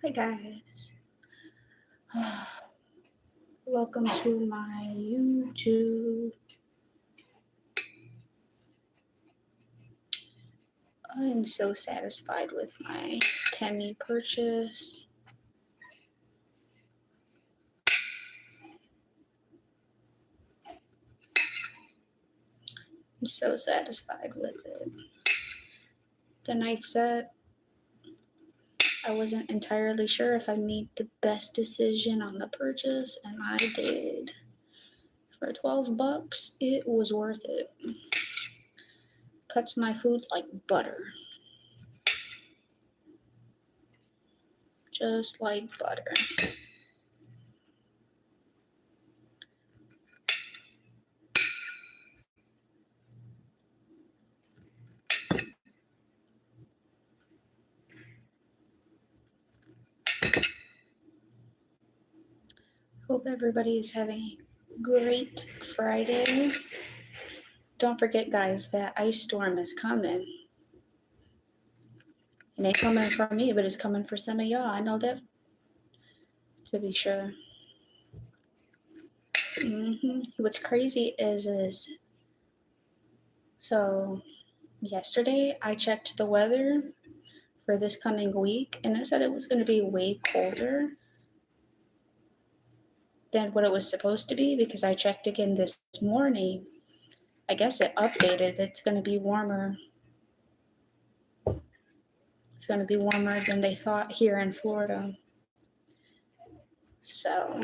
Hi guys, welcome to my YouTube. I am so satisfied with my Temi purchase. I'm so satisfied with it. The knife set, I wasn't entirely sure if I made the best decision on the purchase, and I did. For $12, it was worth it. Cuts my food like butter. Just like butter. Hope everybody is having a great Friday. Don't forget, guys, that ice storm is coming. It ain't coming for me, but it's coming for some of y'all. I know that, to be sure. What's crazy is so yesterday I checked the weather for this coming week, and it said it was going to be way colder than what it was supposed to be because I checked again this morning. I guess it updated. It's going to be warmer. It's going to be warmer than they thought here in Florida. So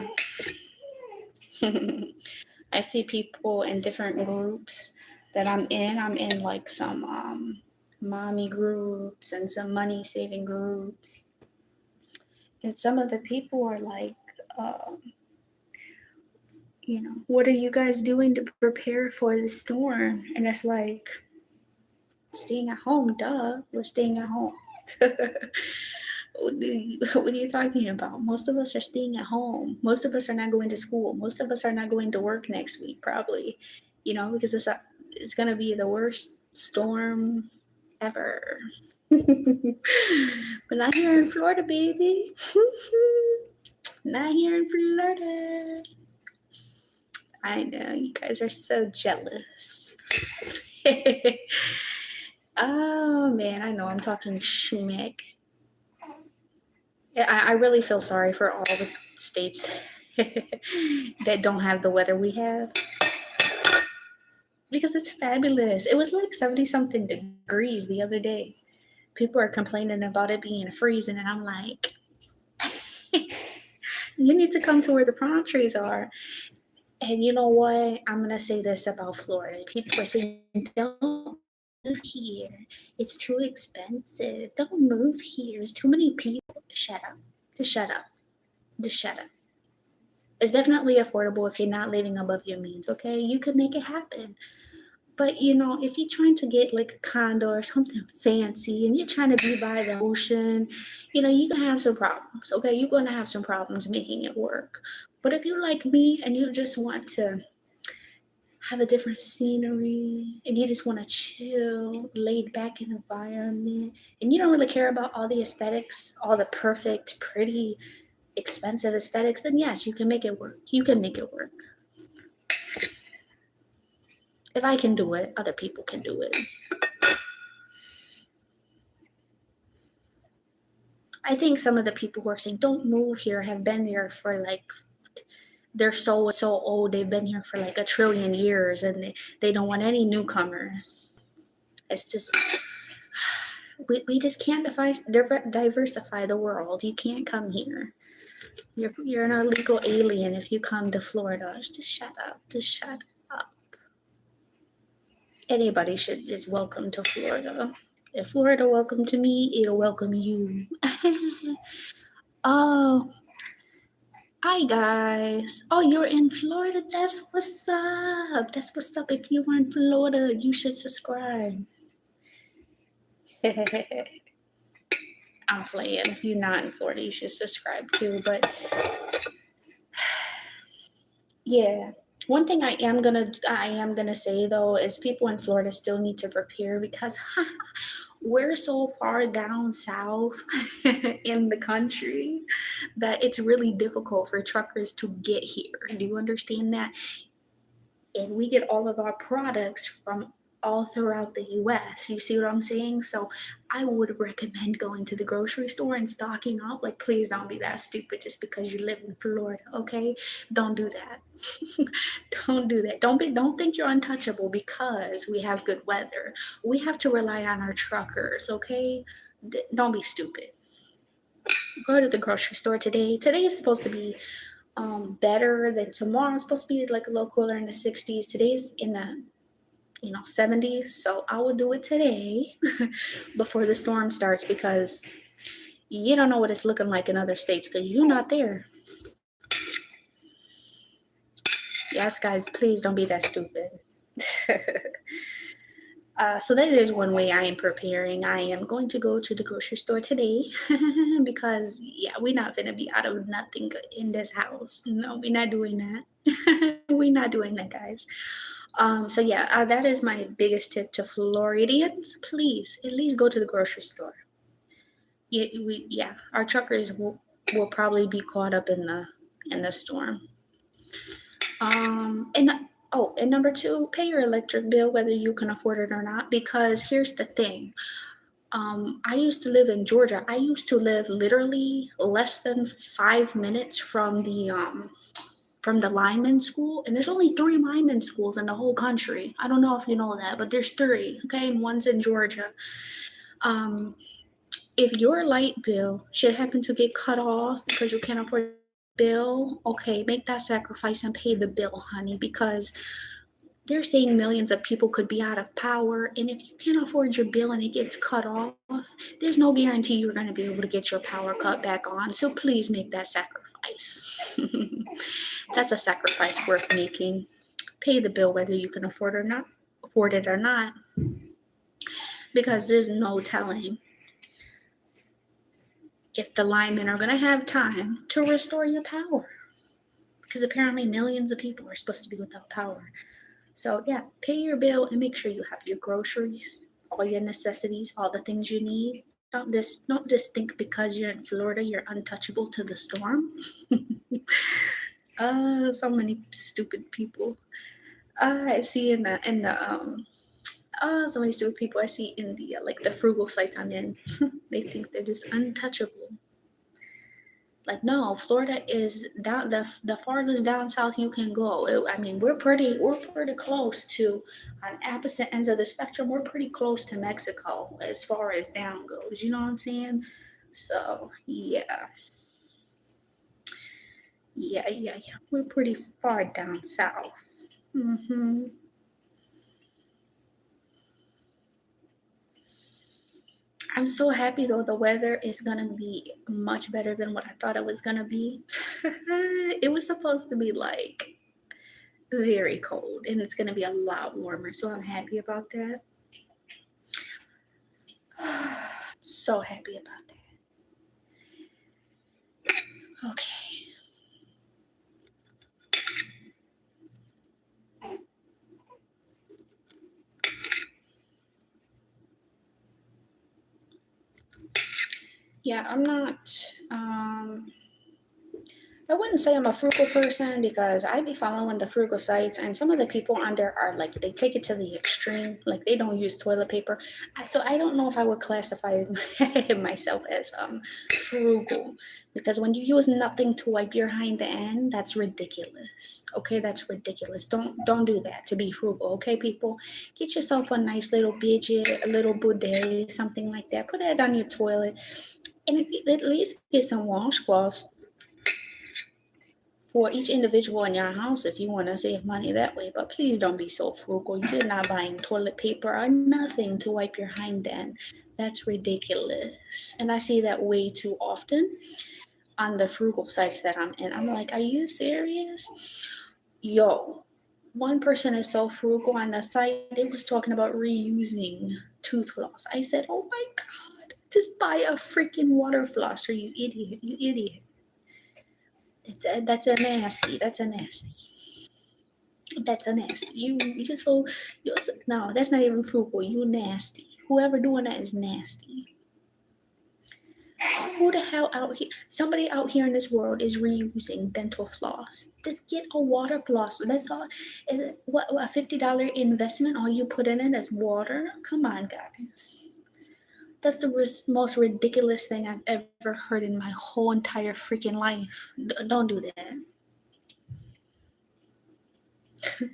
I see people in different groups that I'm in. I'm in like some mommy groups and some money saving groups. And some of the people are like, what are you guys doing to prepare for the storm? And it's like, staying at home, duh. We're staying at home. What are you talking about? Most of us are staying at home. Most of us are not going to school. Most of us are not going to work next week, probably. Because it's gonna be the worst storm ever. But not here in Florida, baby. Not here in Florida. I know you guys are so jealous. Oh man, I know I'm talking schmick. I really feel sorry for all the states that don't have the weather we have. Because it's fabulous. It was like 70 something degrees the other day. People are complaining about it being freezing, and I'm like, you need to come to where the palm trees are. And you know what? I'm going to say this about Florida. People are saying, don't move here. It's too expensive. Don't move here. There's too many people. Shut up. Just shut up. Just shut up. It's definitely affordable if you're not living above your means, okay? You can make it happen. But if you're trying to get like a condo or something fancy and you're trying to be by the ocean, you're gonna have some problems. Okay, you're gonna have some problems making it work. But if you're like me and you just want to have a different scenery and you just want to chill, laid back environment, and you don't really care about all the aesthetics, all the perfect, pretty, expensive aesthetics, then yes, you can make it work. You can make it work. If I can do it, other people can do it. I think some of the people who are saying don't move here have been there for like they're so old. They've been here for like a trillion years, and they don't want any newcomers. It's just we just can't diversify the world. You can't come here. You're an illegal alien if you come to Florida. Just shut up. Just shut up. Anybody is welcome to Florida. If Florida welcome to me, it'll welcome you. Oh, hi guys. Oh, you're in Florida. That's what's up. That's what's up. If you were in Florida, you should subscribe. I'm playing. If you're not in Florida, you should subscribe too. But yeah. One thing I am gonna say though is people in Florida still need to prepare because we're so far down south in the country that it's really difficult for truckers to get here. Do you understand that? And we get all of our products from all throughout the US. You see what I'm saying? So I would recommend going to the grocery store and stocking up. Like, please don't be that stupid just because you live in Florida, okay? Don't do that. Don't do that. Don't think you're untouchable because we have good weather. We have to rely on our truckers, okay? Don't be stupid. Go to the grocery store today. Today is supposed to be better than tomorrow. It's supposed to be like a little cooler in the 60s. Today's in the 70s. So I will do it today before the storm starts because you don't know what it's looking like in other states because you're not there. Yes, guys, please don't be that stupid. So that is one way I am preparing. I am going to go to the grocery store today because yeah, we're not gonna be out of nothing in this house. No, we're not doing that. We're not doing that, guys. So yeah, that is my biggest tip to Floridians. Please, at least go to the grocery store. Yeah, our truckers will probably be caught up in the storm. And oh, and number two, pay your electric bill whether you can afford it or not. Because here's the thing. I used to live in Georgia. I used to live literally less than 5 minutes from the lineman school, and there's only three lineman schools in the whole country. I don't know if you know that, but there's three, okay, and one's in Georgia. Um, if your light bill should happen to get cut off because you can't afford the bill, okay, make that sacrifice and pay the bill, honey, because they're saying millions of people could be out of power, and if you can't afford your bill and it gets cut off, there's no guarantee you're going to be able to get your power cut back on. So please make that sacrifice. That's a sacrifice worth making. Pay the bill whether you can afford it or not, because there's no telling if the linemen are going to have time to restore your power, because apparently millions of people are supposed to be without power. So yeah, pay your bill and make sure you have your groceries, all your necessities, all the things you need. Don't just think because you're in Florida you're untouchable to the storm. So many stupid people. I see so many stupid people I see in the like the frugal sites I'm in. They think they're just untouchable. Like, no, Florida is down the farthest down south you can go. I mean, we're pretty close to, on opposite ends of the spectrum. We're pretty close to Mexico as far as down goes. You know what I'm saying? So yeah, yeah. We're pretty far down south. hmm I'm so happy though. The weather is gonna be much better than what I thought it was gonna be. It was supposed to be like very cold and it's going to be a lot warmer, so I'm happy about that. So happy about that. Okay. Yeah, I'm not I wouldn't say I'm a frugal person because I be following the frugal sites, and some of the people on there are like they take it to the extreme. Like they don't use toilet paper. So I don't know if I would classify myself as frugal, because when you use nothing to wipe your hind end, that's ridiculous. Okay, that's ridiculous. Don't do that to be frugal. Okay, people, get yourself a nice little budget, a little bidet, something like that. Put it on your toilet, and at least get some washcloths for each individual in your house if you want to save money that way. But please don't be so frugal. You're not buying toilet paper or nothing to wipe your hind end. That's ridiculous. And I see that way too often on the frugal sites that I'm in. I'm like, are you serious? Yo, one person is so frugal on the site, they was talking about reusing toothfloss. I said, oh my God, just buy a freaking water flosser, you idiot, you idiot. That's a nasty. That's a nasty. That's a nasty. You just so no. That's not even frugal. You nasty. Whoever doing that is nasty. Who the hell out here? Somebody out here in this world is reusing dental floss. Just get a water floss. That's all. What a $50 investment? All you put in it is water. Come on, guys. That's the most ridiculous thing I've ever heard in my whole entire freaking life. Don't do that.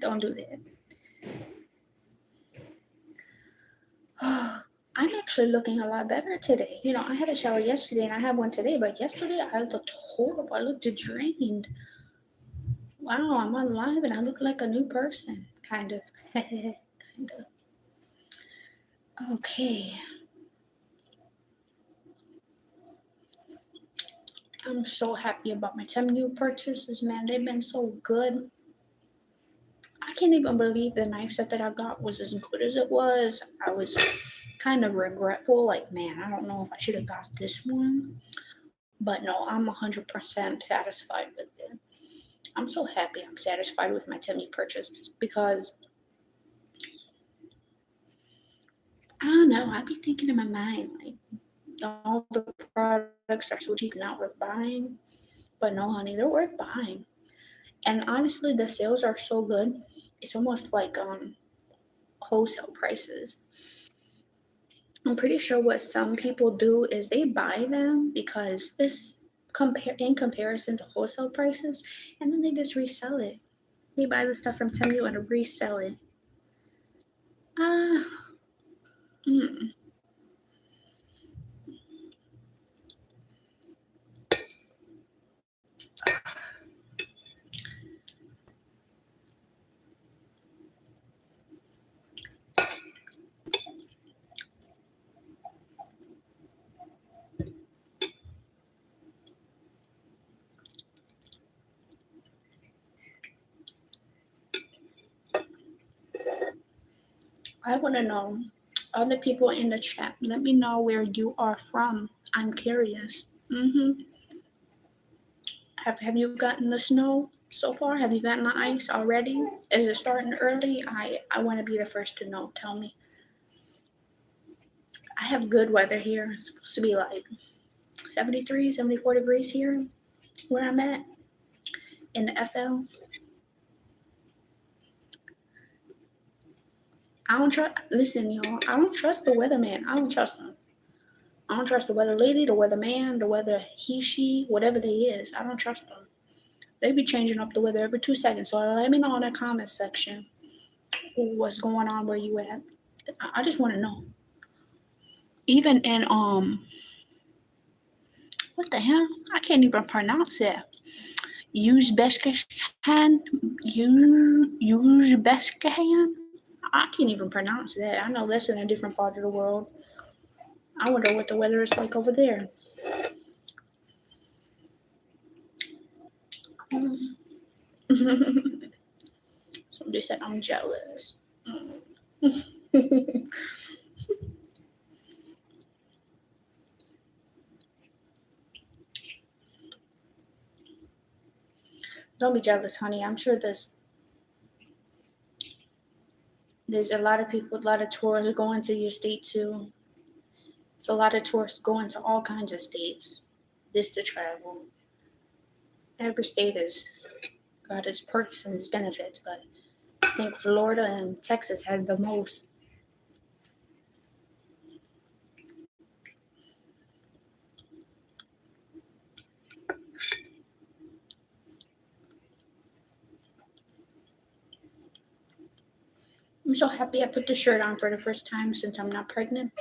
Don't do that. I'm actually looking a lot better today. You know, I had a shower yesterday and I had one today, but yesterday I looked horrible. I looked drained. Wow, I'm alive and I look like a new person. Kind of. Kind of. Okay. I'm so happy about my 10 new purchases, man. They've been so good. I can't even believe the knife set that I got was as good as it was. I was kind of regretful, like, man, I don't know if I should have got this one. But no, I'm 100% satisfied with it. I'm so happy I'm satisfied with my Timmy purchase because I don't know, I be thinking in my mind like all the products are so cheap, not worth buying. But no, honey, they're worth buying. And honestly, the sales are so good. It's almost like wholesale prices. I'm pretty sure what some people do is they buy them because it's in comparison to wholesale prices, and then they just resell it. They buy the stuff from Temu and resell it. Uh, mm. I want to know, other people in the chat, let me know where you are from. I'm curious. Have you gotten the snow so far? Have you gotten the ice already? Is it starting early? I want to be the first to know. Tell me. I have good weather here. It's supposed to be like 73, 74 degrees here where I'm at in the FL. I don't trust, listen, y'all, I don't trust the weatherman. I don't trust him. I don't trust the weather lady, the weather man, the weather he, she, whatever they is. I don't trust them. They be changing up the weather every 2 seconds. So let me know in the comment section what's going on where you at. I just want to know. Even in what the hell? I can't even pronounce it. Uzbekistan, Uzbekistan. I can't even pronounce that. I know that's in a different part of the world. I wonder what the weather is like over there. Somebody said I'm jealous. Don't be jealous, honey. I'm sure there's a lot of people, a lot of tourists going to your state too. It's a lot of tourists going to all kinds of states just to travel. Every state has got its perks and its benefits, but I think Florida and Texas has the most. I'm so happy I put the shirt on for the first time since I'm not pregnant.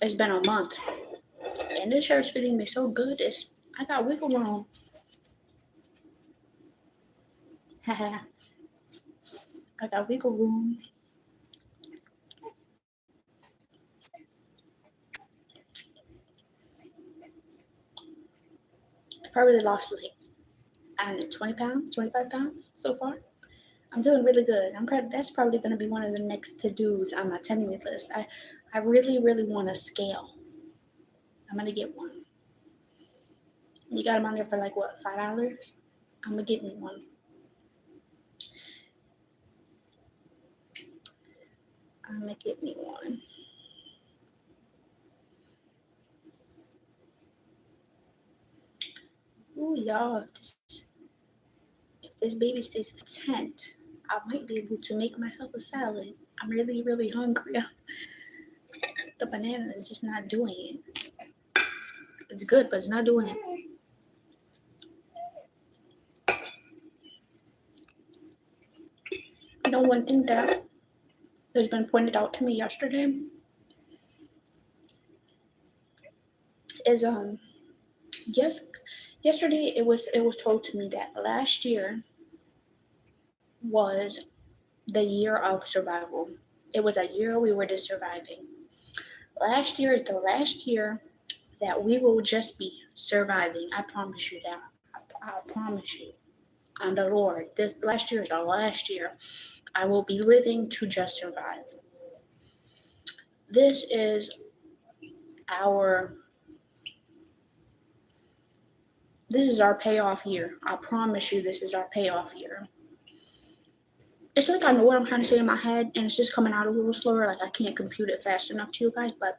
It's been a month. And this shirt's fitting me so good. I got wiggle room. Haha. I got wiggle room. I probably lost like, I don't know, 20 pounds, 25 pounds so far. I'm doing really good. That's probably going to be one of the next to-dos on my 10-minute list. I really, really want a scale. I'm going to get one. You got them on there for like, what, $5? I'm going to get me one. I'm going to get me one. y'all, if this baby stays content, I might be able to make myself a salad. I'm really, really hungry. The banana is just not doing it. It's good, but it's not doing it. You know, one thing that has been pointed out to me yesterday is yes, yesterday it was told to me that last year was the year of survival. It was a year we were just surviving. Last year is the last year that we will just be surviving. I promise you that. I promise you. On the Lord. This last year is the last year I will be living to just survive. This is our this is our payoff year. I promise you this is our payoff year. It's like I know what I'm trying to say in my head and it's just coming out a little slower, like I can't compute it fast enough to you guys, but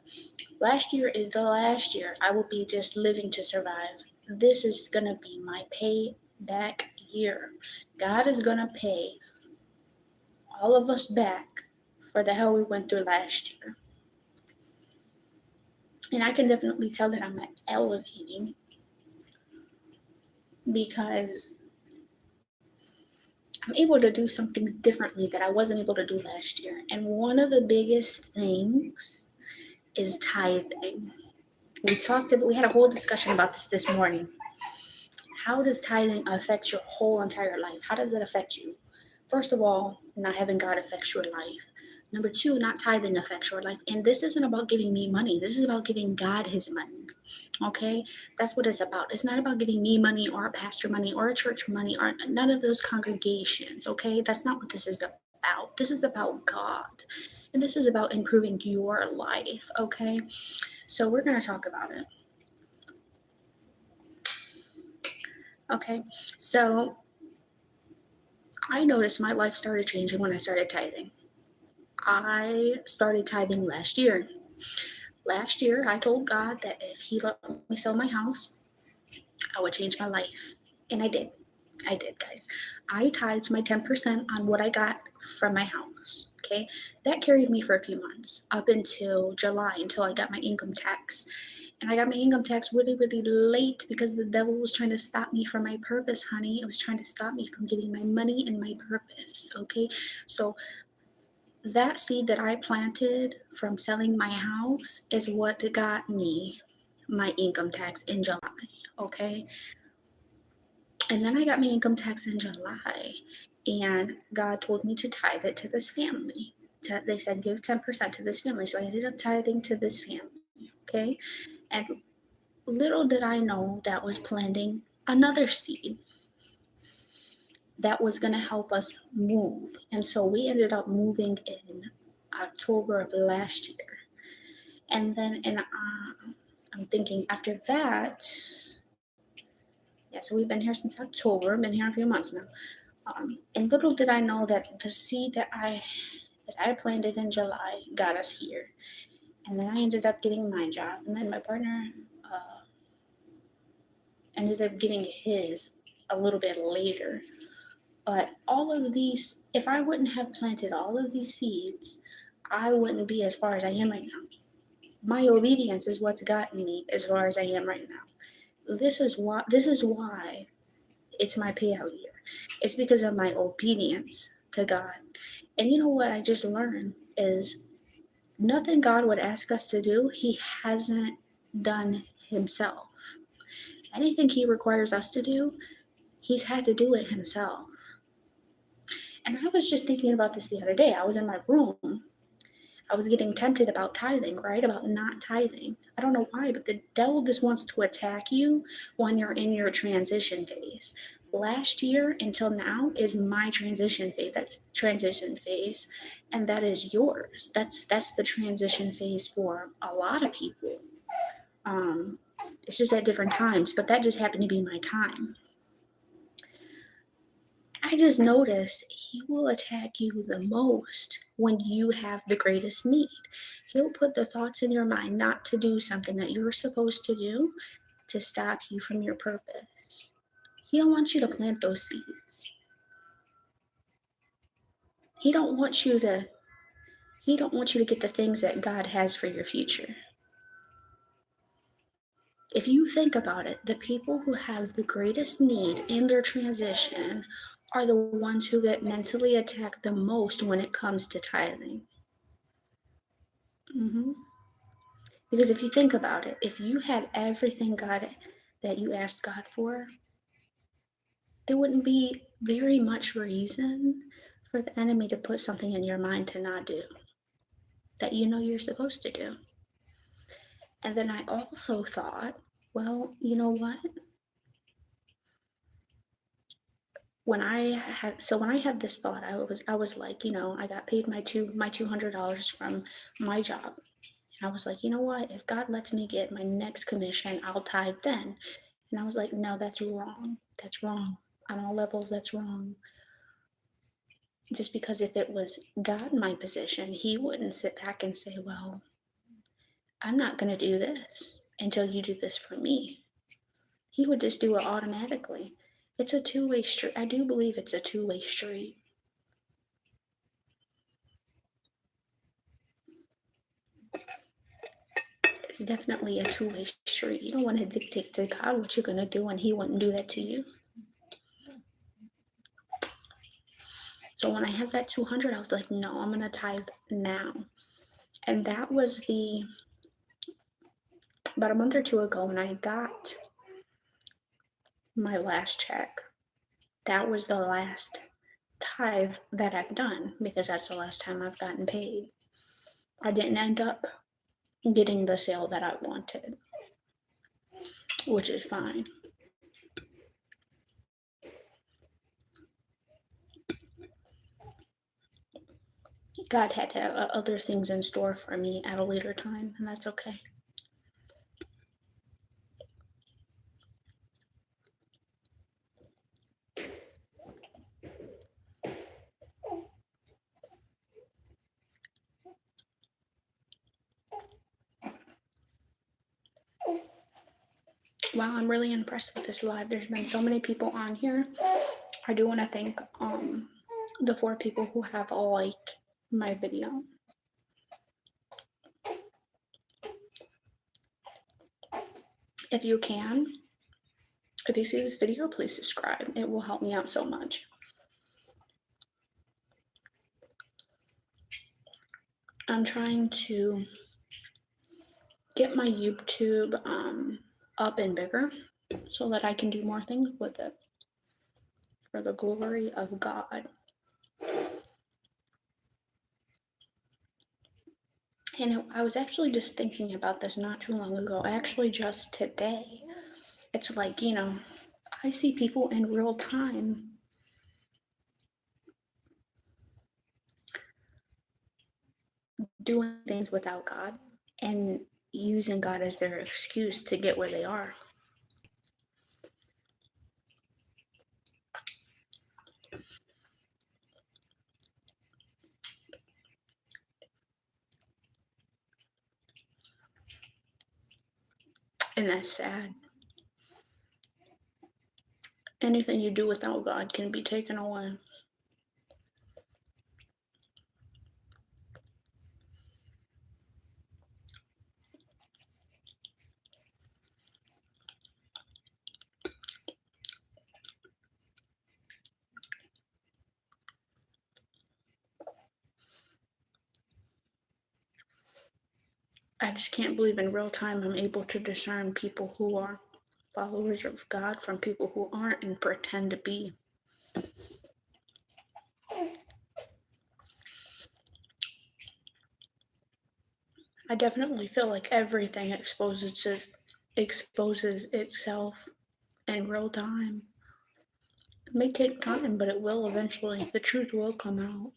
last year is the last year I will be just living to survive. This is gonna be my payback year. God is gonna pay all of us back for the hell we went through last year. And I can definitely tell that I'm elevating because I'm able to do some things differently that I wasn't able to do last year. And one of the biggest things is tithing. We had a whole discussion about this morning. How does tithing affect your whole entire life? How does it affect you? First of all, not having God affects your life. Number two, not tithing affects your life. And this isn't about giving me money. This is about giving God his money. Okay? That's what it's about. It's not about giving me money or a pastor money or a church money or none of those congregations. Okay? That's not what this is about. This is about God. And this is about improving your life. Okay? So we're going to talk about it. Okay? So I noticed my life started changing when I started tithing. I started tithing last year. Last year, I told God that if he let me sell my house, I would change my life. And I did. I did, guys. I tithed my 10% on what I got from my house. Okay. That carried me for a few months up until July, until I got my income tax. And I got my income tax really, really late because the devil was trying to stop me from my purpose, honey. It was trying to stop me from getting my money and my purpose. Okay. So that seed that I planted from selling my house is what got me my income tax in July. Okay. And then I got my income tax in July, and God told me to tithe it to this family. They said give 10% to this family. So I ended up tithing to this family. Okay. And little did I know that was planting another seed that was going to help us move. And so we ended up moving in October of last year. And then I'm thinking after that, yeah, so we've been here since October, been here a few months now. And little did I know that the seed that I planted in July got us here. And then I ended up getting my job. And then my partner ended up getting his a little bit later. But all of these, if I wouldn't have planted all of these seeds, I wouldn't be as far as I am right now. My obedience is what's gotten me as far as I am right now. This is why it's my payout year. It's because of my obedience to God. And you know what I just learned is nothing God would ask us to do, he hasn't done himself. Anything he requires us to do, he's had to do it himself. And I was just thinking about this the other day. I was in my room. I was getting tempted about tithing, right? About not tithing. I don't know why, but the devil just wants to attack you when you're in your transition phase. Last year until now is my transition phase. That's transition phase, and that is yours. That's the transition phase for a lot of people. It's just at different times, but that just happened to be my time. I just noticed he will attack you the most when you have the greatest need. He'll put the thoughts in your mind not to do something that you're supposed to do to stop you from your purpose. He don't want you to plant those seeds. He don't want you to get the things that God has for your future. If you think about it, the people who have the greatest need in their transition are the ones who get mentally attacked the most when it comes to tithing. Because if you think about it, if you had everything that you asked God for, there wouldn't be very much reason for the enemy to put something in your mind to not do that you know you're supposed to do. And then I also thought, well, you know what? When I had this thought, I was like, I got paid my $200 from my job. And I was like, you know what? If God lets me get my next commission, I'll tithe then. And I was like, no, that's wrong. That's wrong. On all levels, that's wrong. Just because if it was God in my position, he wouldn't sit back and say, well, I'm not going to do this until you do this for me. He would just do it automatically. It's a two-way street. I do believe it's a two-way street. It's definitely a two-way street. You don't want to dictate to God what you're going to do, and he wouldn't do that to you. So when I had that 200, I was like, no, I'm going to tithe now. And that was about a month or two ago when I got my last check. That was the last tithe that I've done, because that's the last time I've gotten paid. I didn't end up getting the sale that I wanted, which is fine. God had other things in store for me at a later time, and that's okay. Wow, I'm really impressed with this live. There's been so many people on here. I do want to thank the 4 people who have liked my video. If you see this video, please subscribe. It will help me out so much. I'm trying to get my YouTube up and bigger so that I can do more things with it for the glory of God. And I was actually just thinking about this not too long ago, actually just today. It's like, I see people in real time doing things without God and using God as their excuse to get where they are. And that's sad. Anything you do without God can be taken away. I just can't believe in real time I'm able to discern people who are followers of God from people who aren't and pretend to be. I definitely feel like everything exposes itself in real time. It may take time, but it will eventually. The truth will come out.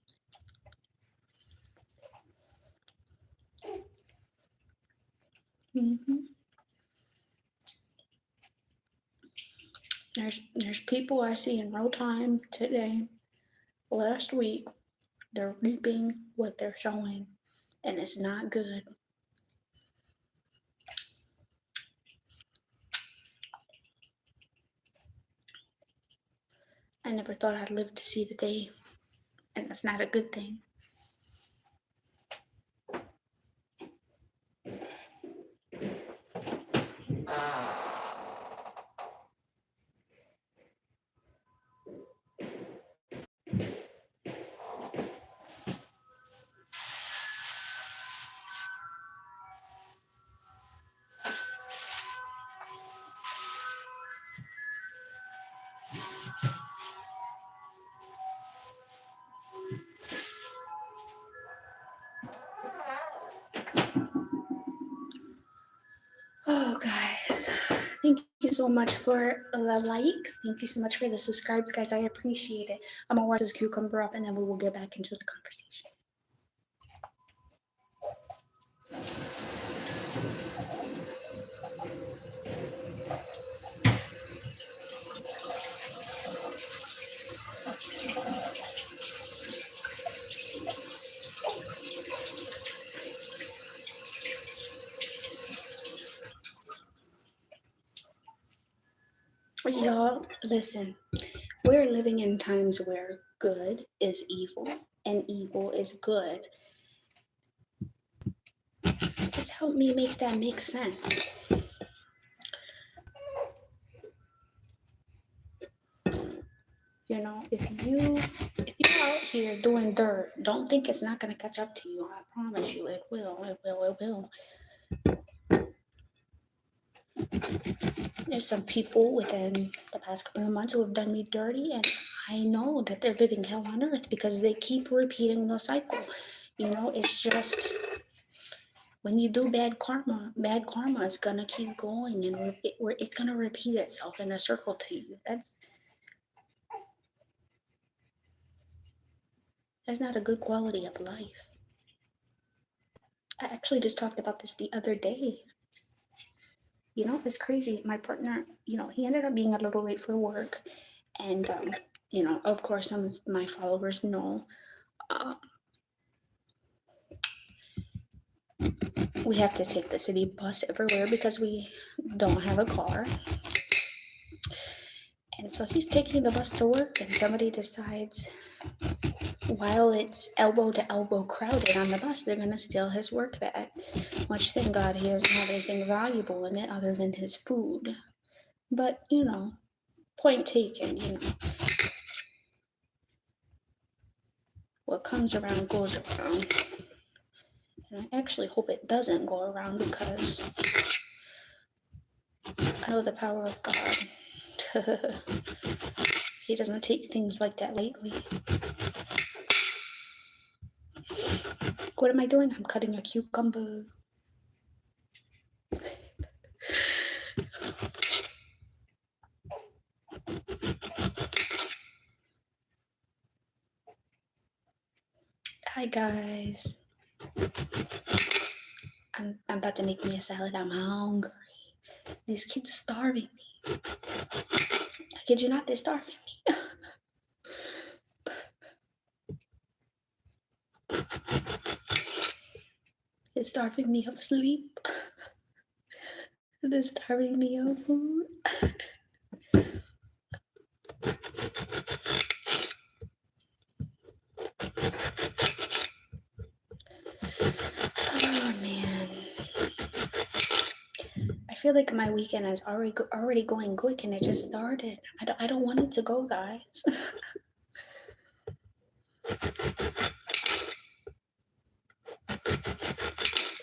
There's people I see in real time today, last week. They're reaping what they're sowing, and it's not good. I never thought I'd live to see the day, and that's not a good thing. Oh, guys, thank you so much for the likes. Thank you so much for the subscribes, guys. I appreciate it. I'm gonna wash this cucumber up and then we will get back into the conversation. Y'all, listen. We're living in times where good is evil and evil is good. Just help me make that make sense. You know, if you're out here doing dirt, don't think it's not gonna catch up to you. I promise you, it will. It will. It will. There's some people within the past couple of months who have done me dirty, and I know that they're living hell on earth because they keep repeating the cycle. You know, it's just when you do bad karma is gonna keep going, and it's gonna repeat itself in a circle to you. That's not a good quality of life. I actually just talked about this the other day. You know, it's crazy. My partner, you know, he ended up being a little late for work. And, you know, of course, some of my followers know we have to take the city bus everywhere because we don't have a car. And so he's taking the bus to work, and somebody decides, while it's elbow to elbow crowded on the bus, they're going to steal his work bag. Which, thank God, he doesn't have anything valuable in it other than his food. But, you know, point taken, you know. What comes around goes around. And I actually hope it doesn't go around because I know the power of God. He doesn't take things like that lightly. What am I doing? I'm cutting a cucumber. Hi guys. I'm about to make me a salad. I'm hungry. These kids starving me. I kid you not, they're starving me. They're starving me of sleep. They're starving me of food. Oh man. I feel like my weekend is already going quick and it just started. I don't want it to go, guys.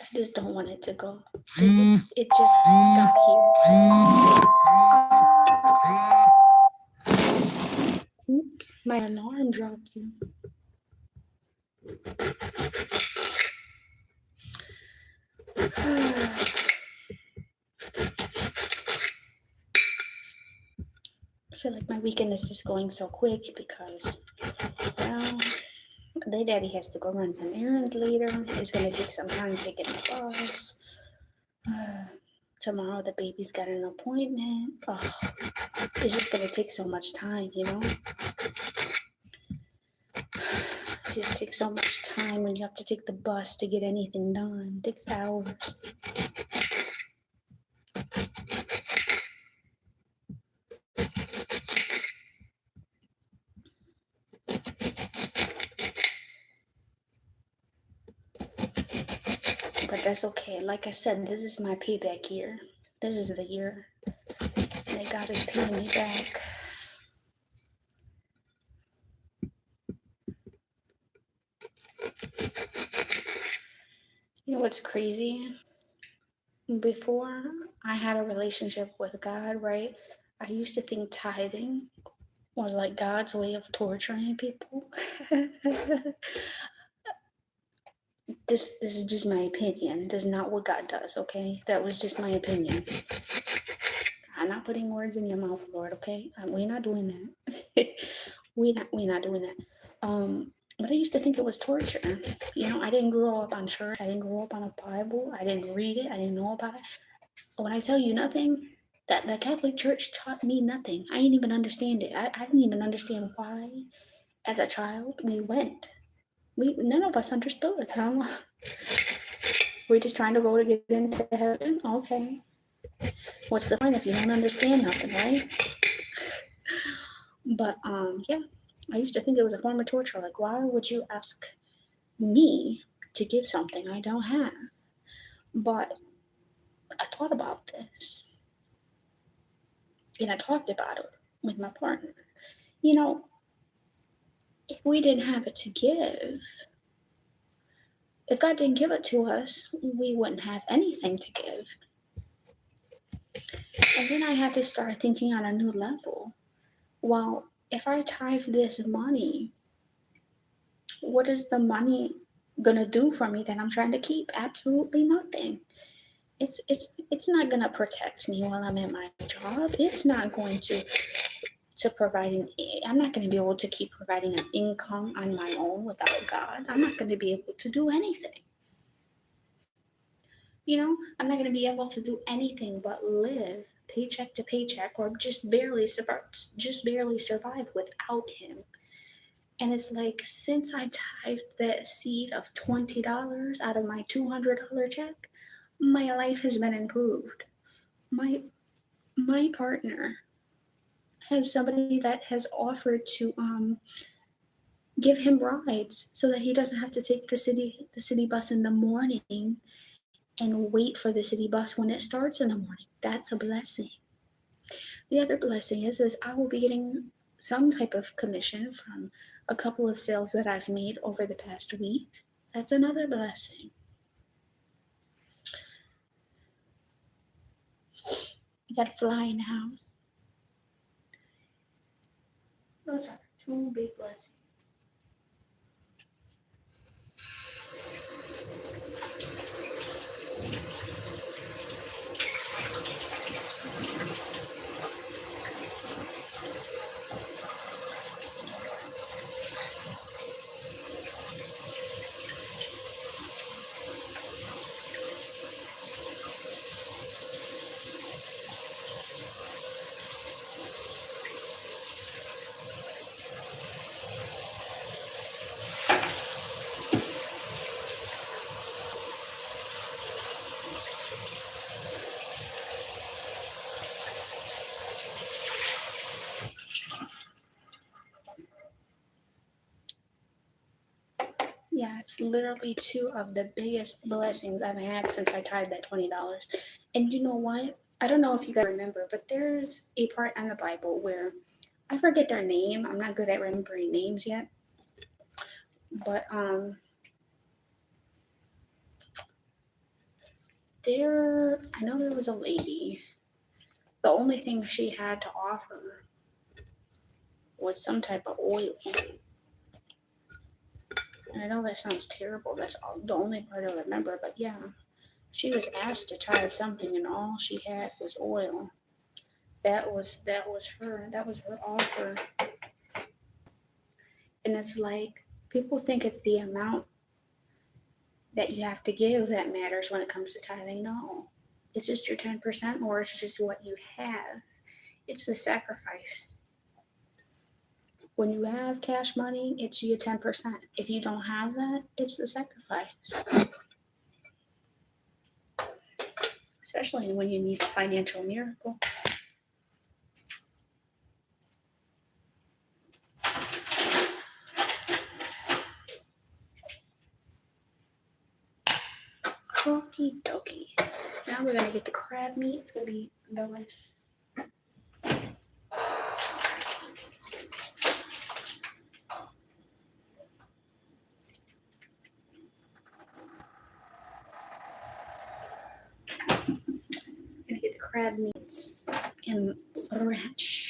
I just don't want it to go. It just got here. Oops, my alarm dropped. I feel like my weekend is just going so quick because, well, their daddy has to go run some errands later. It's going to take some time to get the bus. Tomorrow the baby's got an appointment. Oh, it's just going to take so much time, you know? It just takes so much time when you have to take the bus to get anything done. It takes hours. that's okay. Like I said, this is my payback year. This is the year that God is paying me back. You know what's crazy? Before I had a relationship with God, right? I used to think tithing was like God's way of torturing people. This is just my opinion. This is not what God does, okay? That was just my opinion. I'm not putting words in your mouth, Lord, okay? We're not doing that. we're not doing that. But I used to think it was torture. You know, I didn't grow up on church. I didn't grow up on a Bible. I didn't read it. I didn't know about it. When I tell you nothing, that the Catholic Church taught me nothing. I didn't even understand it. I didn't even understand why, as a child, we went. None of us understood. I don't know. We're just trying to go to get into heaven. Okay. What's the point if you don't understand nothing, right? But yeah, I used to think it was a form of torture. Like, why would you ask me to give something I don't have? But I thought about this, and I talked about it with my partner. You know, if we didn't have it to give, if God didn't give it to us, we wouldn't have anything to give. And then I had to start thinking on a new level. Well, if I tithe this money, what is the money gonna do for me that I'm trying to keep? Absolutely nothing. It's not gonna protect me while I'm at my job. It's not going to providing. I'm not going to be able to keep providing an income on my own without God. I'm not going to be able to do anything. You know, I'm not going to be able to do anything but live paycheck to paycheck, or just barely survive without Him. And it's like, since I tithed that seed of $20 out of my $200 check, my life has been improved. My partner has somebody that has offered to give him rides so that he doesn't have to take the city bus in the morning and wait for the city bus when it starts in the morning. That's a blessing. The other blessing is I will be getting some type of commission from a couple of sales that I've made over the past week. That's another blessing. You got a fly in the house. Those are two big blessings. Yeah, it's literally two of the biggest blessings I've had since I tied that $20. And you know what? I don't know if you guys remember, but there's a part in the Bible where I forget their name. I'm not good at remembering names yet. But I know there was a lady. The only thing she had to offer was some type of oil. And I know that sounds terrible. That's the only part I remember. But yeah, she was asked to tithe something, and all she had was oil. That was her. That was her offer. And it's like, people think it's the amount that you have to give that matters when it comes to tithing. No, it's just your 10%, or it's just what you have. It's the sacrifice. When you have cash money, it's your 10%. If you don't have that, it's the sacrifice. Especially when you need a financial miracle. Cookie. We're gonna get the crab meat. It's gonna be delicious. Gonna get the crab meats in ranch.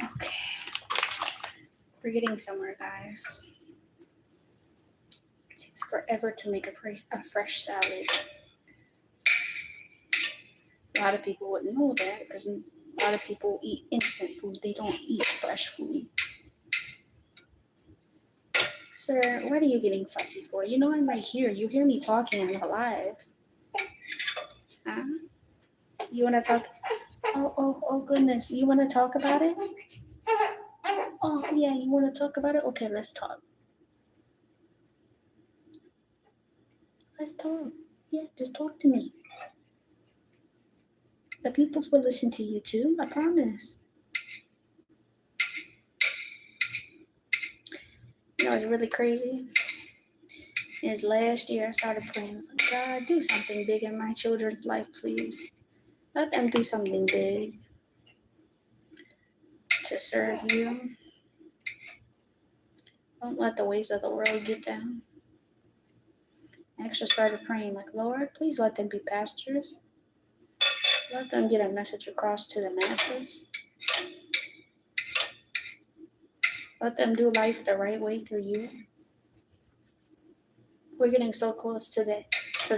Okay, we're getting somewhere, guys. It takes forever to make a fresh salad. A lot of people wouldn't know that because a lot of people eat instant food. They don't eat fresh food. Sir, what are you getting fussy for? You know I'm right here. You hear me talking. I'm alive. Huh? You want to talk? Oh, goodness. You want to talk about it? Oh, yeah, you want to talk about it? Okay, let's talk. Let's talk. Yeah, just talk to me. The peoples will listen to you too, I promise. You know, it's really crazy. Is last year I started praying. I was like, God, do something big in my children's life, please. Let them do something big to serve you. Don't let the ways of the world get them. I actually started praying, like, Lord, please let them be pastors. Let them get a message across to the masses. Let them do life the right way through you. We're getting so close to the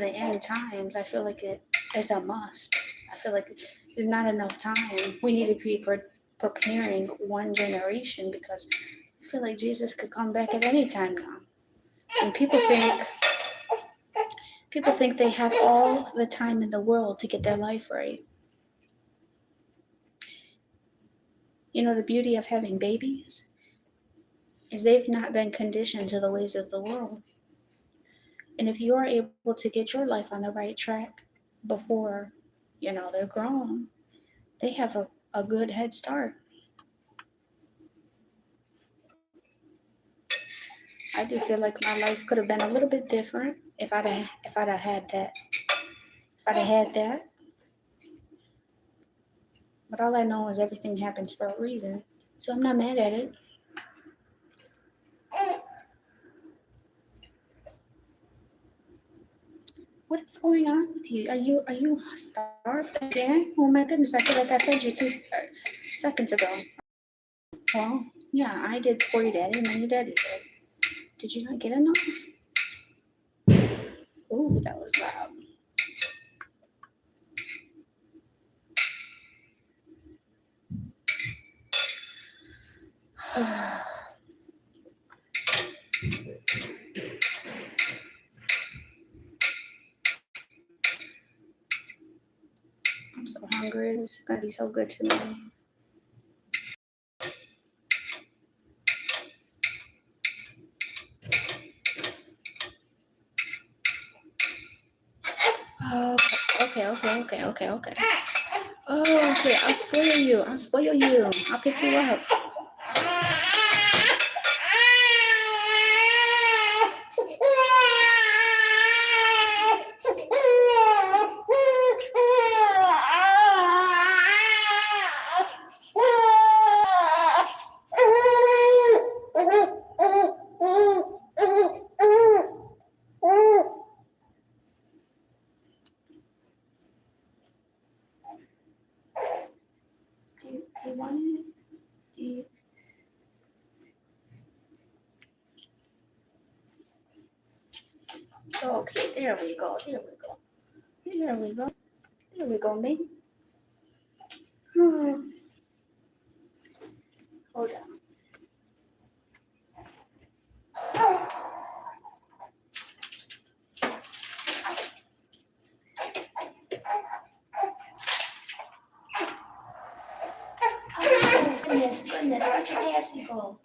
end times. I feel like it's a must. I feel like there's not enough time. We need to be preparing one generation because I feel like Jesus could come back at any time now. And people think they have all the time in the world to get their life right. You know, the beauty of having babies is they've not been conditioned to the ways of the world. And if you are able to get your life on the right track before, they're grown, they have a good head start. I do feel like my life could have been a little bit different if I'd have had that. If I'd have had that. But all I know is everything happens for a reason. So I'm not mad at it. What is going on with you? Are you starved again? Oh my goodness, I feel like I fed you 2 seconds ago. Well, yeah, I did for your daddy and then your daddy did. Did you not get enough? Ooh, that was loud. I'm so hungry. This is gonna be so good to me. Okay. Oh, okay. I'll spoil you. I'll pick you up. Do you want it? Okay, there we go, baby. Hold on. Oh, goodness, where'd your assy go?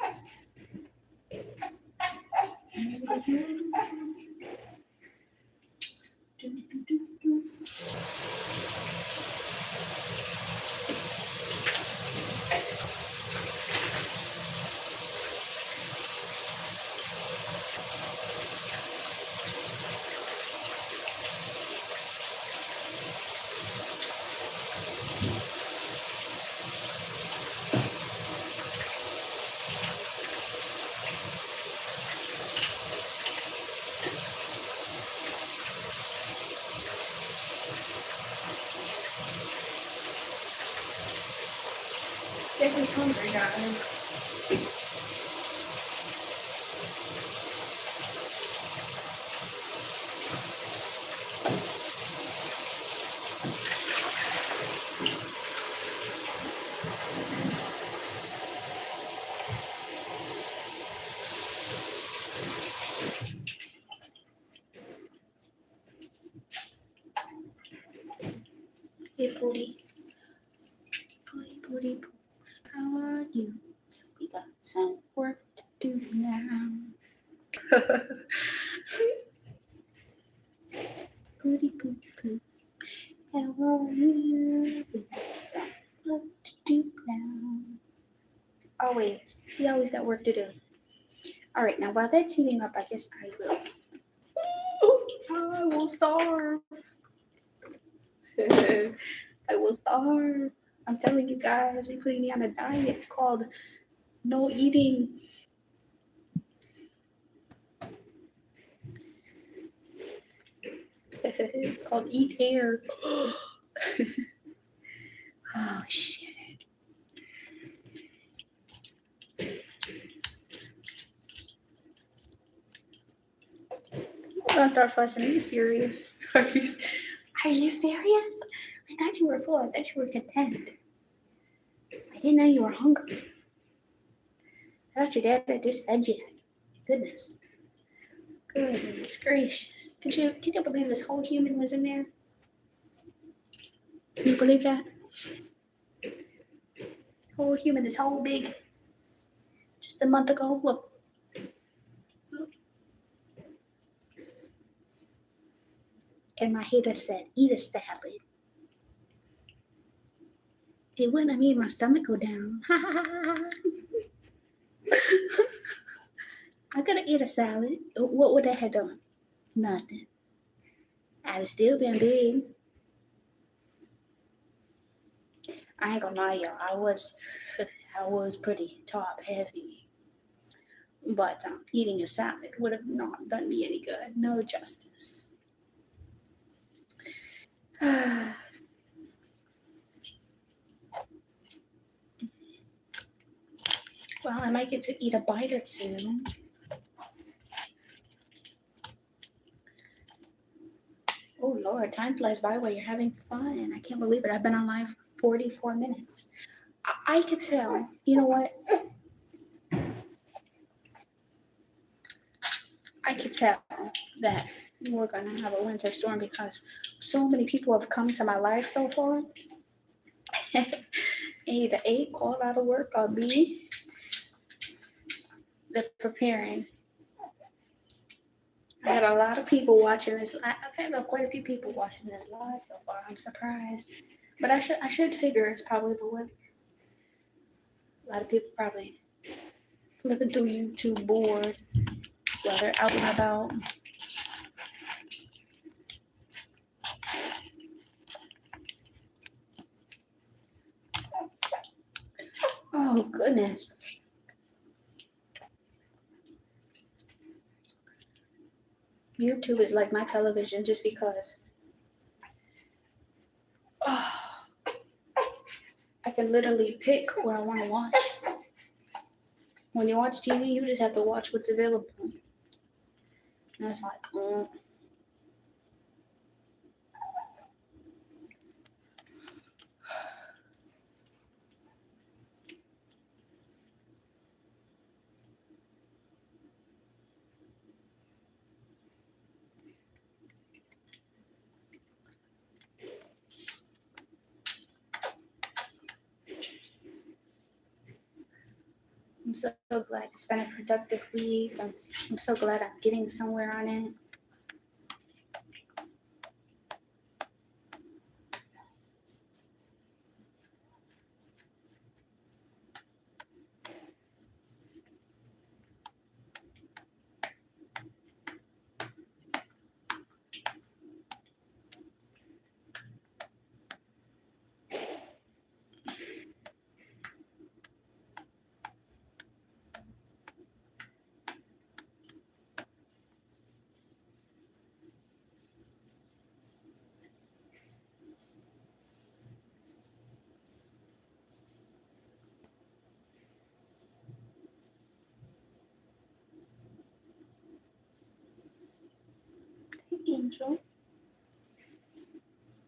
Guess he's hungry, guys. Hey, Pooty. Pooty, how are you? We got some work to do now. Pooty, how are you? We got some work to do now. Always. We always got work to do. All right, now while that's heating up, I guess I will. I will starve. I will starve. I'm telling you guys, they're putting me on a diet. It's called no eating. It's called eat air. Oh shit. I'm gonna start fussing. Are you serious? Are you serious? I thought you were full. I thought you were content. I didn't know you were hungry. I thought your dad had just fed you. Goodness. Goodness gracious. Can you believe this whole human was in there? Can you believe that? Whole human, this whole big. Just a month ago. Look. And my hater said, eat a salad. It wouldn't have made my stomach go down. I could have eat a salad. What would that have done? Nothing. I'd have still been big. I ain't gonna lie, y'all. I was pretty top heavy. But eating a salad would have not done me any good. No justice. Well, I might get to eat a bite or two. Oh Lord, time flies by while you're having fun. I can't believe it. I've been on live for 44 minutes. I could tell. You know what? I could tell that we're gonna have a winter storm because so many people have come to my life so far. Either A, called out of work, or B, they're preparing. I had a lot of people watching this. I've had quite a few people watching this live so far. I'm surprised, but I should figure it's probably the weather. A lot of people probably flipping through YouTube bored while they're out and about. Oh goodness. YouTube is like my television just because I can literally pick what I want to watch. When you watch TV, you just have to watch what's available. And it's like, so glad it's been a productive week. I'm so glad I'm getting somewhere on it. Angel.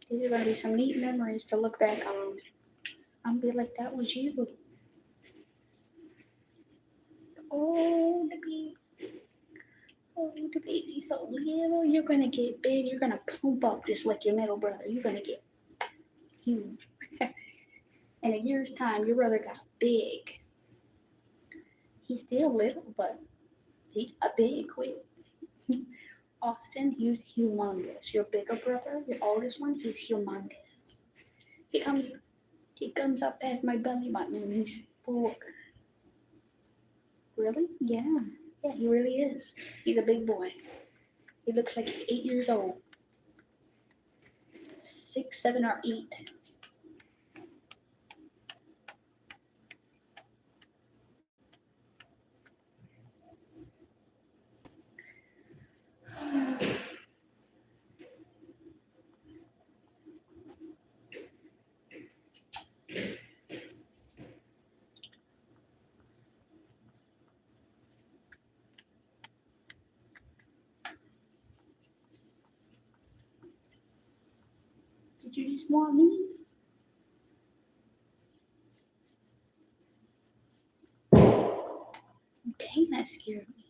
These are going to be some neat memories to look back on. I'll be like, that was you. Oh, the baby. Oh, the baby's so little. You're going to get big. You're going to plump up just like your middle brother. You're going to get huge. In a year's time, your brother got big. He's still little, but he got big quick. Austin, he's humongous. Your bigger brother, the oldest one, he's humongous. He comes up past my belly button and he's 4. Really? Yeah. Yeah, he really is. He's a big boy. He looks like he's 8 years old. 6, 7, or 8. Did you just want me? Dang, that scared me.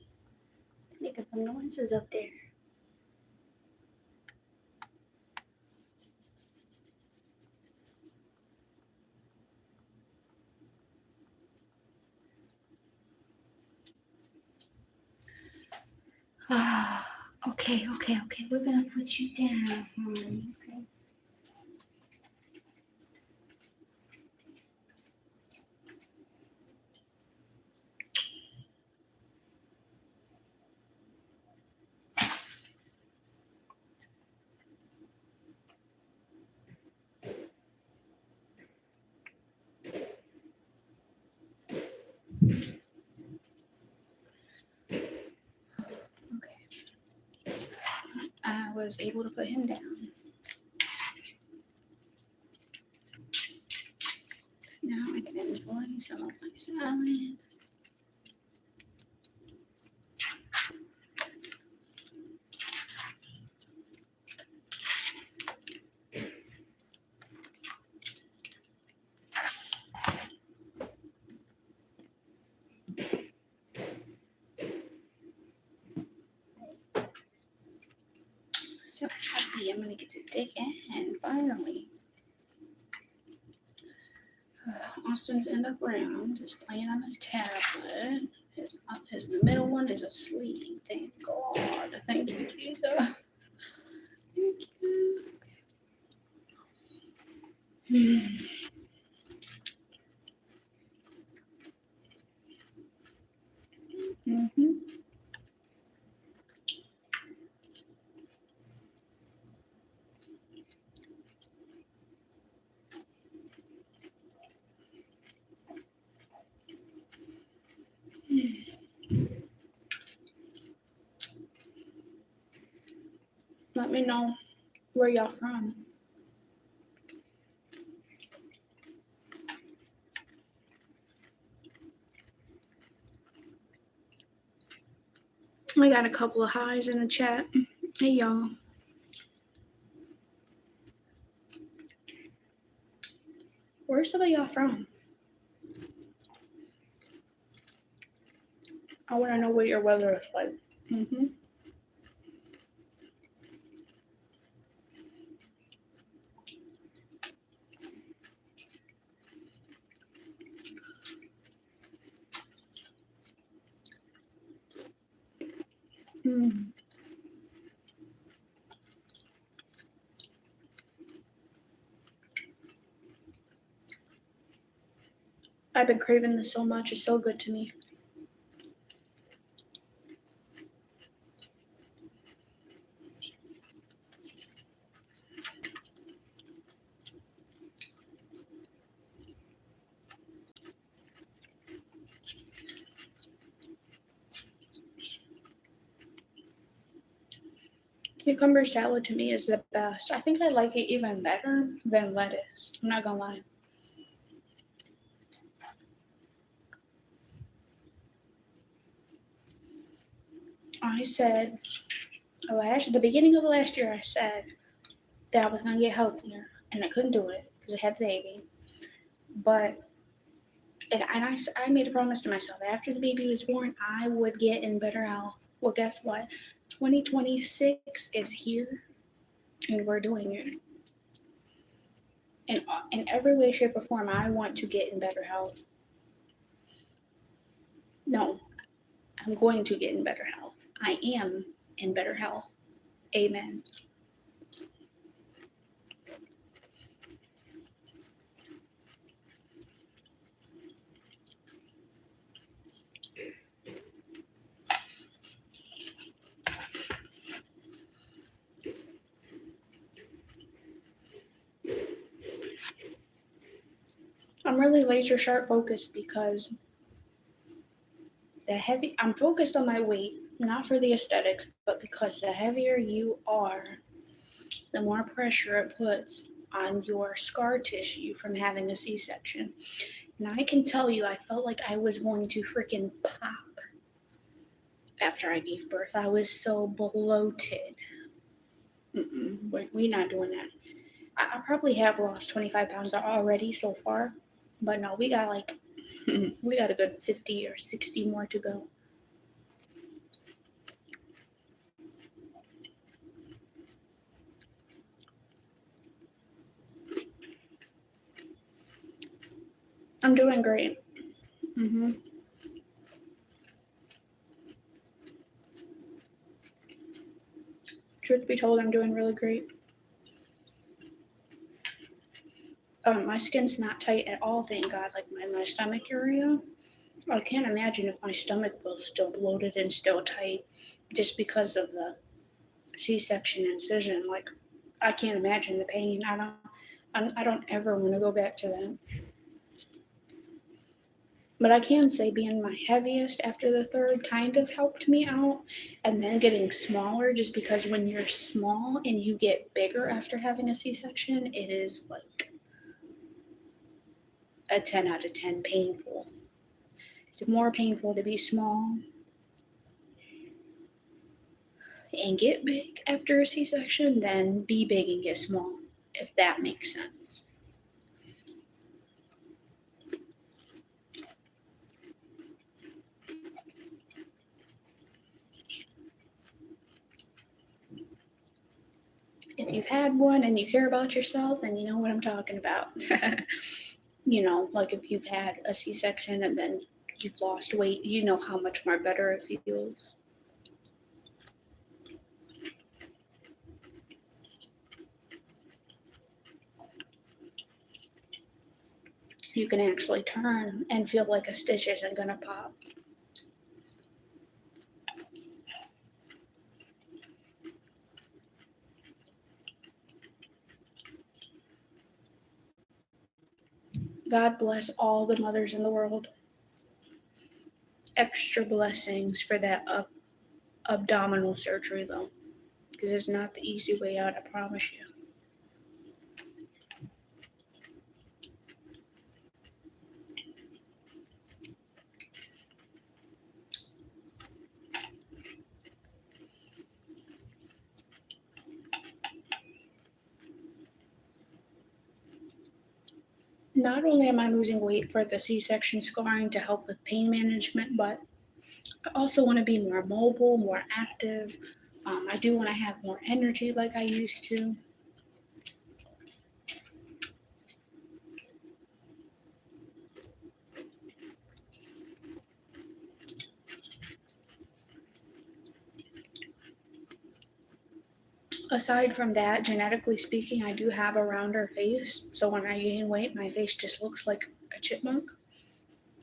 Making some noises up there. Okay. We're gonna put you down, honey. Okay. I was able to put him down. Now I can enjoy some of my salad. So happy I'm gonna get to dig in finally. Austin's in the room, just playing on his tablet. His middle one is asleep. Thank God. Thank you, Jesus. Thank you. Okay. Mm-hmm. Let me know where y'all from. I got a couple of highs in the chat. Hey y'all. Where's some of y'all from? I want to know what your weather is like. Mm-hmm. Mm. I've been craving this so much. It's so good to me. Cucumber salad to me is the best. I think I like it even better than lettuce. I'm not gonna lie. I said the beginning of last year, I said that I was gonna get healthier, and I couldn't do it because I had the baby. But I made a promise to myself after the baby was born, I would get in better health. Well, guess what? 2026 is here, and we're doing it. In every way, shape, or form, I want to get in better health. No, I'm going to get in better health. I am in better health. Amen. I'm really laser sharp focused because I'm focused on my weight, not for the aesthetics, but because the heavier you are, the more pressure it puts on your scar tissue from having a C-section. And I can tell you, I felt like I was going to freaking pop after I gave birth. I was so bloated. We're not doing that. I probably have lost 25 pounds already so far, but no, we got like, we got a good 50 or 60 more to go. I'm doing great. hmm Truth be told, I'm doing really great. My skin's not tight at all, thank God. Like my stomach area, I can't imagine if my stomach was still bloated and still tight just because of the C-section incision. Like, I can't imagine the pain. I don't ever want to go back to that. But I can say being my heaviest after the third kind of helped me out, and then getting smaller just because when you're small and you get bigger after having a C-section, it is like a 10 out of 10 painful. It's more painful to be small and get big after a C-section than be big and get small, if that makes sense. If you've had one and you care about yourself, then you know what I'm talking about. Like if you've had a C-section and then you've lost weight, you know how much more better it feels. You can actually turn and feel like a stitch isn't gonna pop. God bless all the mothers in the world. Extra blessings for that abdominal surgery, though, because it's not the easy way out, I promise you. Not only am I losing weight for the C-section scarring to help with pain management, but I also want to be more mobile, more active. I do want to have more energy like I used to. Aside from that, genetically speaking, I do have a rounder face. So when I gain weight, my face just looks like a chipmunk.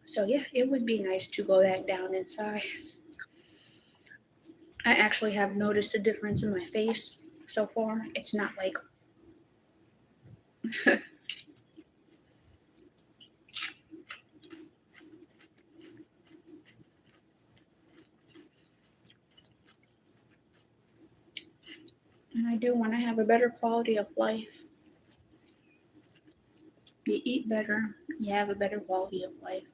So yeah, it would be nice to go back down in size. I actually have noticed a difference in my face so far. It's not like and I do want to have a better quality of life. You eat better, you have a better quality of life.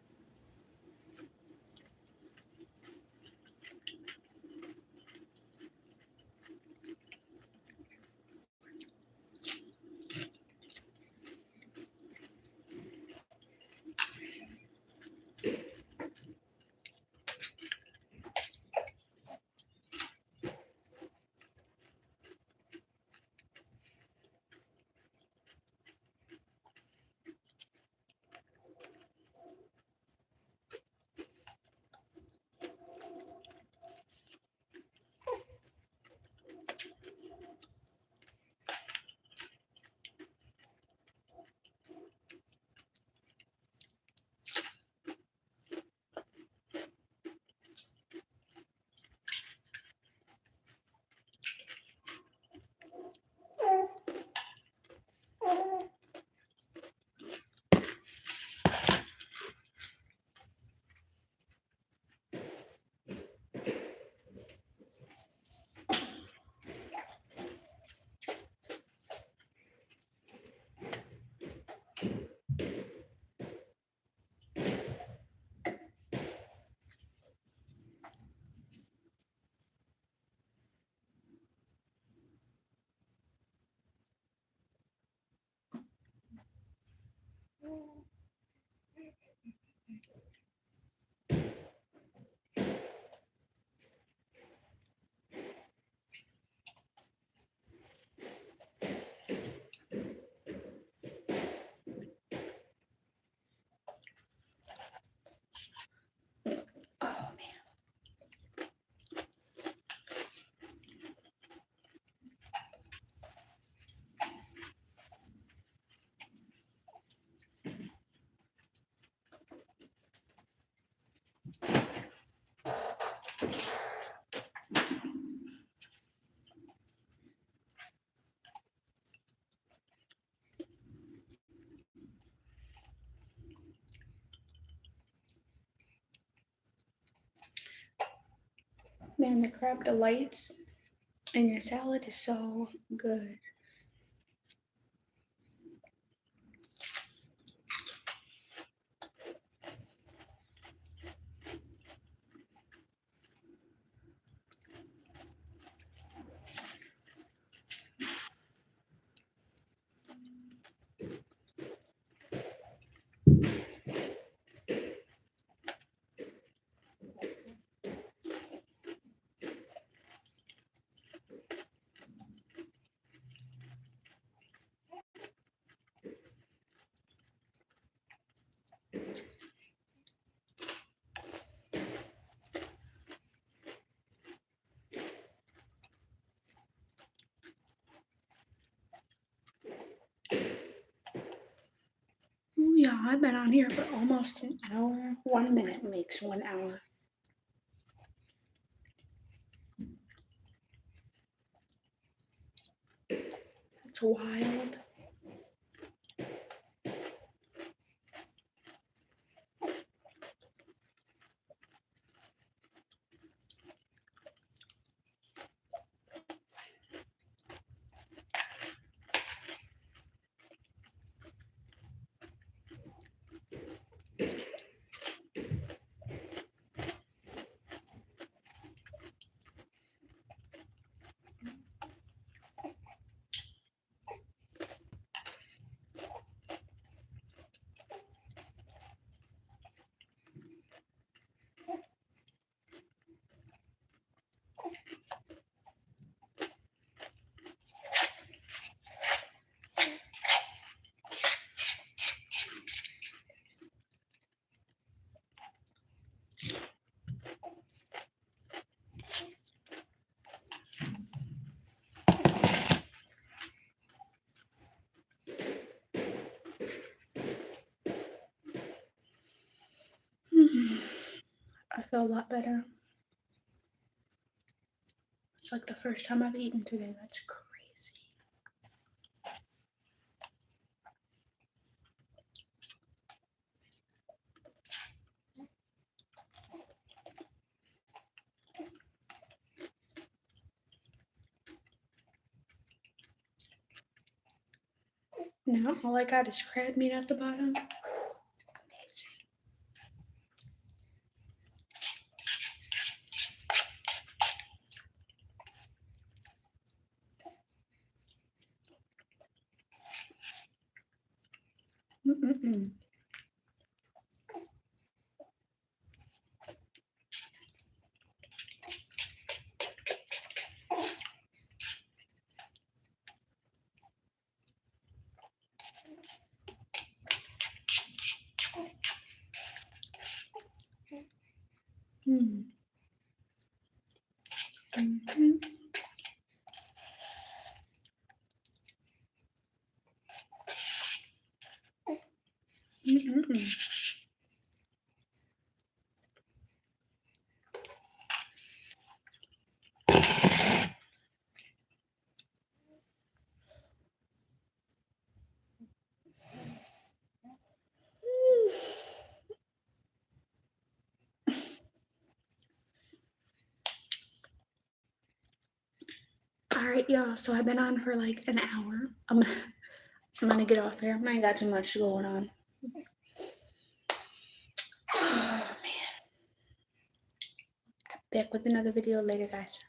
Oh man. Man, the crab delights and your salad is so good. Oh yeah, I've been on here for almost an hour. 1 minute makes 1 hour. It's wild. feel a lot better. It's like the first time I've eaten today. That's crazy. Now all I got is crab meat at the bottom. Amazing. Mm-mm-mm. Mm. Mm-hmm. Mm-mm-mm. All right, y'all. So I've been on for like an hour. I'm gonna get off here. I ain't got too much going on. Oh man. Back with another video later, guys.